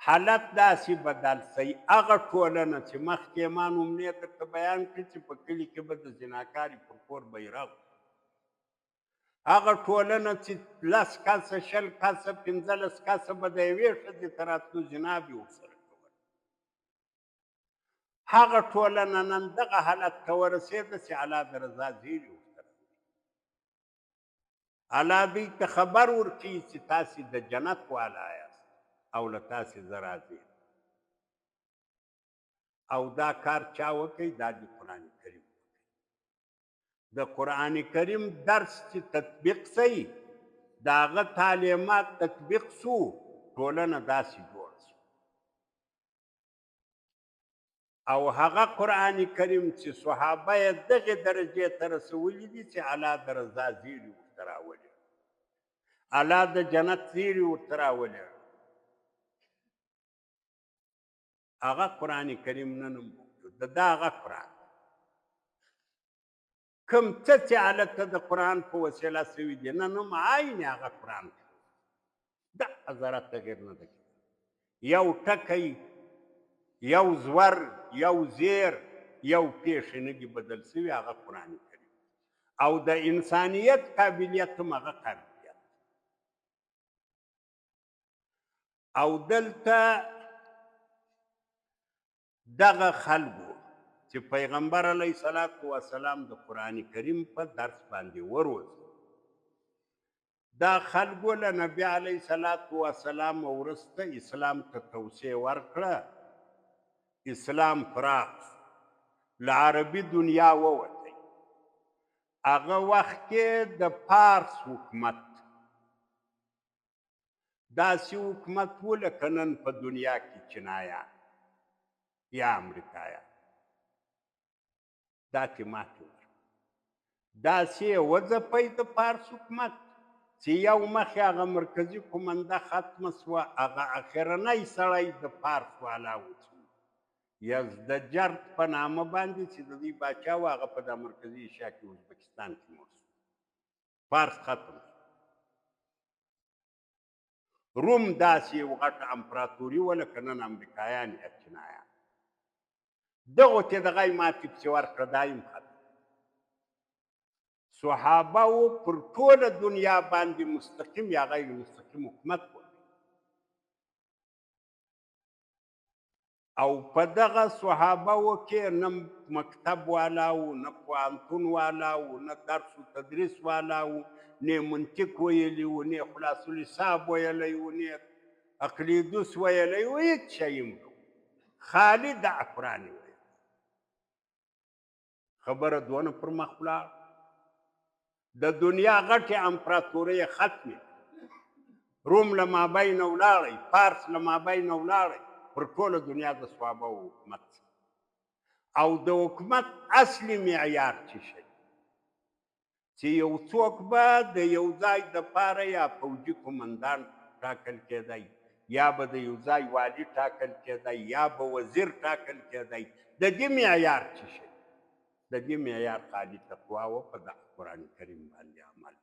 حالت داسې بدل شي هغه ټولنه چې مخکې ما نومنې درته بیان کړي چې په کلي کې به د زناکاري پر کور بیرغ هغه ټولنه چې 10 کسه 20 کسه 15 کسه به د یوې ښځې ته راتلو زنا به یې ورسره کوله هغه ټولنه نن دغه حالت ته ورسېده چې الله د رضا زیري ورسره الله دوی ته خبر ورکوي چې تاسې د جنت والا یاست او له تاسې زه راضي او دا کار چا وکړي دا د قرآن کریم د قرآن کریم درس چې تطبیق شي د هغه تعلیمات تطبیق شو ټولنه داسې جوړ شو او هغه قرآن کریم چې صحابه یې دغې درجې ته رسولي دي چې الله د رضا زیري ورته راولي الله د جنت زیري ورته راولي هغه قرآن کریم نن موجود ده دا هغه قرآن کوم څه چې هلته د قرآن په وسیله سوي دي نن هم عین هغه قرآن دغه ذره تغیر نه ده یو ټکی یو زور یو زیر یو پیښې نه دي بدل سوي هغه قرآن کریم او د انسانیت قابلیت هم هغه قابلیت او دلته دغه خلکو چې پیغمبر علیه صلات وسلام د قرآن کریم په درس باندې وروزي دا خلکو له نبي علیه صلات وسلام وروسته اسلام ته توسعه ورکړه اسلام پراخ له عربي دنیا ووتی هغه وخت کې د پارس حکومت داسې حکومت و لکه نن په دنیا کې چینایان یا امریکایان دا کې ماتې ورکړه داسې یې وځپئ د پارس حکومت چې یو مخې هغه مرکزي قومنده ختمه سوه هغه اخرنی سړی د پارس والا و یزدجرد په نامه باندې چې د دوی باچا و هغه په دا مرکزي ایشیا کې ازبکستان کې مړ شو فارس ختم شو روم داسې یو غټه امپراتوري وه لکه نن امریکایان یا چینایان دغو ته دغه یې ماتې پسې ورکړه دا یې ختم صحابه و پر ټوله دنیا باندې مستقیم یا غیر مستقیم حکومت و او په دغه صحابه و کې نه مکتب والا و نه پوهنتون والا و نه درس و تدریس والا و نه منطق ویلی و نه خلاص الحساب ویلی و نه اقلیدوس ویلی و هیڅ شی هم خالي د قرآن ویل خبره دونه پر مخ ولاړ د دنیا غټې امپراتورۍ ختمې روم له مابینه ولاړی پارس له مابینه ولاړی پر ټوله دنیا د صحابهو حکومت او د حکومت اصلي معیار څه شی چې یو څوک به د یو ځای دپاره یا فوجي قمندان ټاکل کېدی یا به د یو ځای والي ټاکل کېدی یا به وزیر ټاکل کېدی د دې معیار څه شی د دې معیار خالي تقوا و په دغه قرآن کریم باندې عمل